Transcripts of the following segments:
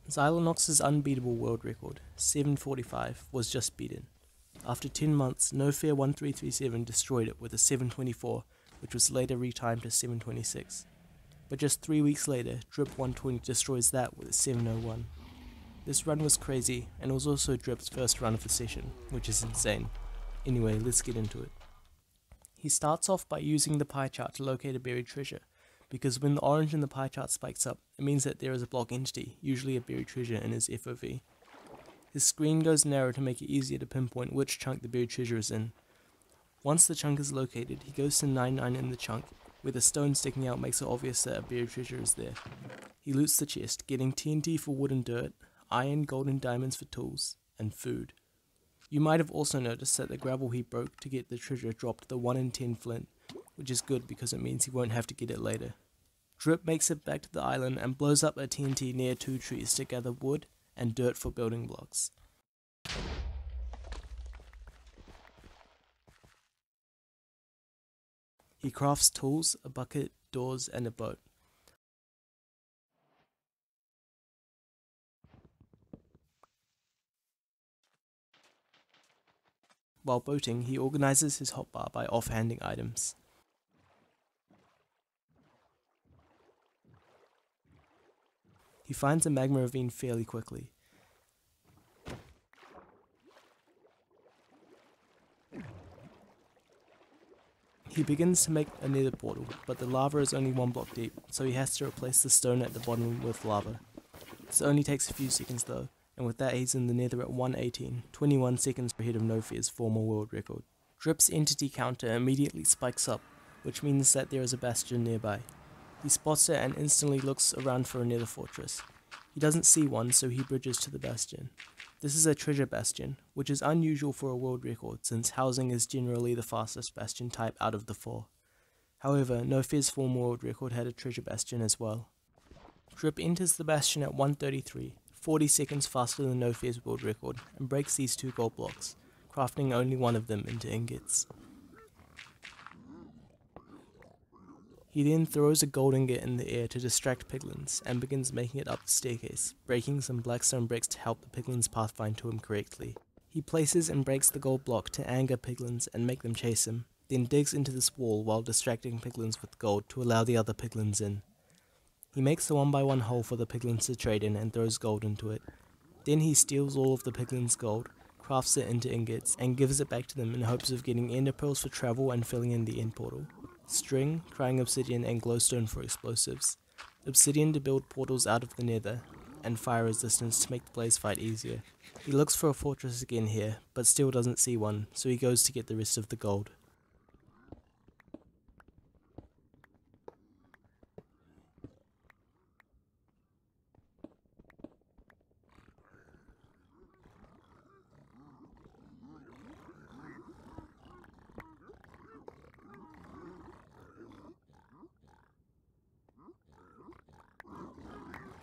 Xylonox's unbeatable world record, 7:45, was just beaten. After 10 months, No Fair 1337 destroyed it with a 7:24, which was later retimed to 7:26. But just 3 weeks later, Drip120 destroys that with a 7:01. This run was crazy, and it was also Drip's first run of the session, which is insane. Anyway, let's get into it. He starts off by using the pie chart to locate a buried treasure, because when the orange in the pie chart spikes up, it means that there is a block entity, usually a buried treasure in his FOV. His screen goes narrow to make it easier to pinpoint which chunk the buried treasure is in. Once the chunk is located, he goes to 99 in the chunk, where the stone sticking out makes it obvious that a buried treasure is there. He loots the chest, getting TNT for wood and dirt, iron, gold and diamonds for tools, and food. You might have also noticed that the gravel he broke to get the treasure dropped the 1 in 10 flint, which is good because it means he won't have to get it later. Drip makes it back to the island and blows up a TNT near 2 trees to gather wood and dirt for building blocks. He crafts tools, a bucket, doors, and a boat. While boating, he organizes his hotbar by offhanding items. He finds a magma ravine fairly quickly. He begins to make a nether portal, but the lava is only 1 block deep, so he has to replace the stone at the bottom with lava. This only takes a few seconds though, and with that he's in the nether at 1:18, 21 seconds ahead of No Fair's former world record. Drip's entity counter immediately spikes up, which means that there is a bastion nearby. He spots it and instantly looks around for a nether fortress. He doesn't see one, so he bridges to the bastion. This is a treasure bastion, which is unusual for a world record since housing is generally the fastest bastion type out of the 4. However, No Fair's former world record had a treasure bastion as well. Drip enters the bastion at 1:33, 40 seconds faster than No Fair's world record, and breaks these 2 gold blocks, crafting only one of them into ingots. He then throws a gold ingot in the air to distract piglins, and begins making it up the staircase, breaking some blackstone bricks to help the piglins pathfind to him correctly. He places and breaks the gold block to anger piglins and make them chase him, then digs into this wall while distracting piglins with gold to allow the other piglins in. He makes the 1x1 hole for the piglins to trade in and throws gold into it. Then he steals all of the piglins' gold, crafts it into ingots, and gives it back to them in hopes of getting ender pearls for travel and filling in the end portal. String, crying obsidian, and glowstone for explosives. Obsidian to build portals out of the nether, and fire resistance to make the blaze fight easier. He looks for a fortress again here, but still doesn't see one, so he goes to get the rest of the gold.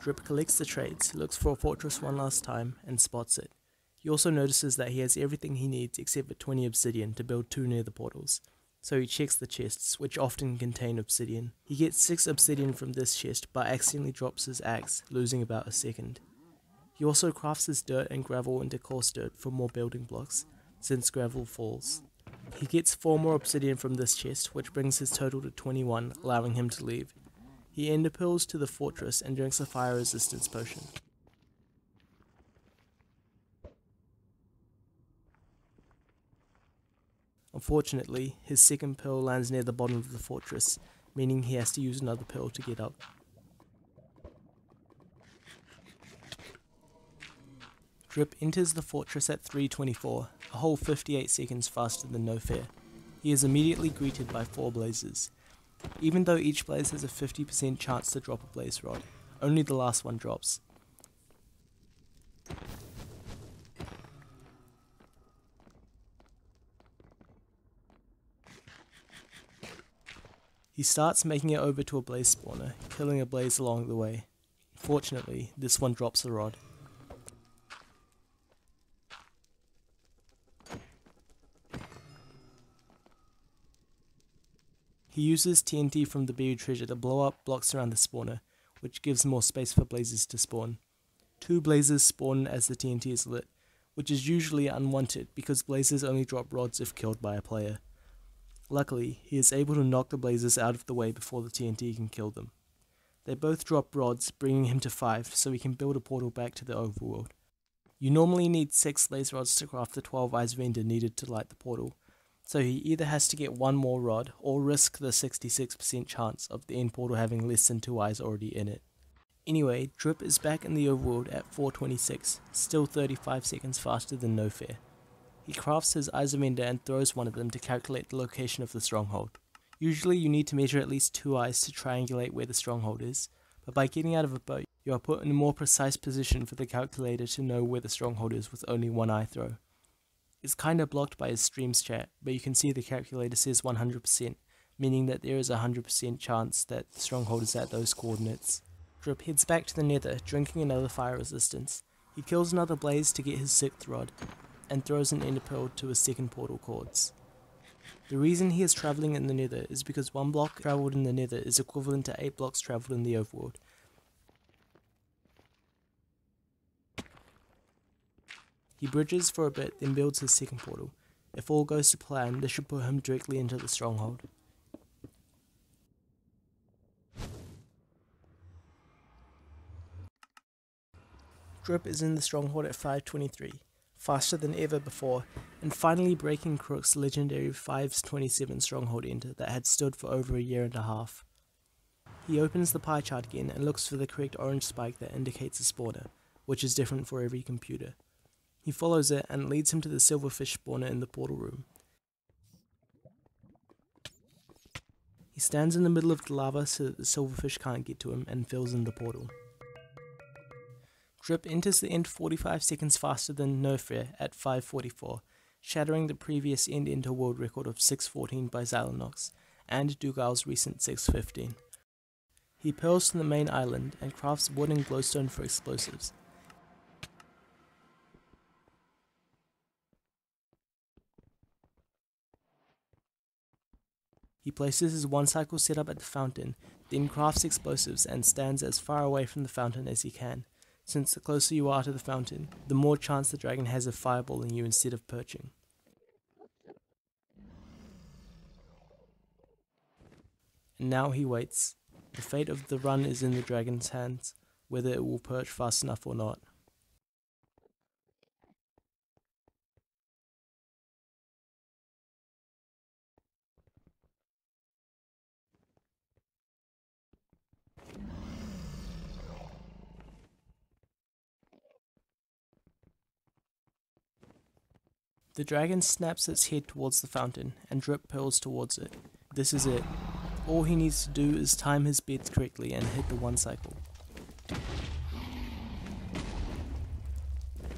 Drip collects the trades, looks for a fortress one last time, and spots it. He also notices that he has everything he needs except for 20 obsidian to build 2 nether portals, so he checks the chests, which often contain obsidian. He gets 6 obsidian from this chest, but accidentally drops his axe, losing about a second. He also crafts his dirt and gravel into coarse dirt for more building blocks, since gravel falls. He gets 4 more obsidian from this chest, which brings his total to 21, allowing him to leave. He ender pearls to the fortress and drinks a fire resistance potion. Unfortunately, his second pearl lands near the bottom of the fortress, meaning he has to use another pearl to get up. Drip enters the fortress at 3:24, a whole 58 seconds faster than No Fair. He is immediately greeted by 4 blazes. Even though each blaze has a 50% chance to drop a blaze rod, only the last one drops. He starts making it over to a blaze spawner, killing a blaze along the way. Fortunately, this one drops a rod. He uses TNT from the buried treasure to blow up blocks around the spawner, which gives more space for blazes to spawn. 2 blazes spawn as the TNT is lit, which is usually unwanted because blazes only drop rods if killed by a player. Luckily, he is able to knock the blazes out of the way before the TNT can kill them. They both drop rods, bringing him to 5, so he can build a portal back to the overworld. You normally need 6 laser rods to craft the 12 eyes vendor needed to light the portal, so he either has to get 1 more rod or risk the 66% chance of the end portal having less than 2 eyes already in it. Anyway, Drip is back in the overworld at 4:26, still 35 seconds faster than No Fair. He crafts his eyes vendor and throws one of them to calculate the location of the stronghold. Usually you need to measure at least 2 eyes to triangulate where the stronghold is, but by getting out of a boat, you are put in a more precise position for the calculator to know where the stronghold is with only 1 eye throw. It's kinda blocked by his streams chat, but you can see the calculator says 100%, meaning that there is a 100% chance that the stronghold is at those coordinates. Drip heads back to the nether, drinking another fire resistance. He kills another blaze to get his 6th rod, and throws an ender pearl to his 2nd portal cords. The reason he is travelling in the nether is because 1 block travelled in the nether is equivalent to 8 blocks travelled in the overworld. He bridges for a bit, then builds his 2nd portal. If all goes to plan, this should put him directly into the stronghold. Drip is in the stronghold at 5:23, faster than ever before, and finally breaking Crook's legendary 5:27 stronghold enter that had stood for over a year and a half. He opens the pie chart again and looks for the correct orange spike that indicates a spawner, which is different for every computer. He follows it and leads him to the silverfish spawner in the portal room. He stands in the middle of the lava so that the silverfish can't get to him and fills in the portal. Drip enters the end 45 seconds faster than No Fair at 5:44, shattering the previous end enter world record of 6:14 by Xylinox, and Dougal's recent 6:15. He pearls to the main island and crafts wood and glowstone for explosives. He places his 1 cycle setup at the fountain, then crafts explosives and stands as far away from the fountain as he can, since the closer you are to the fountain, the more chance the dragon has of fireballing you instead of perching. And now he waits. The fate of the run is in the dragon's hands, whether it will perch fast enough or not. The dragon snaps its head towards the fountain, and Drip pearls towards it. This is it. All he needs to do is time his bets correctly and hit the 1 cycle.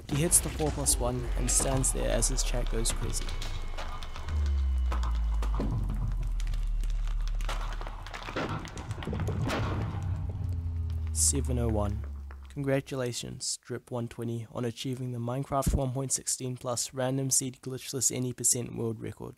He hits the 4+1 and stands there as his chat goes crazy. "701. Congratulations, Drip120, on achieving the Minecraft 1.16 plus random seed glitchless any % world record.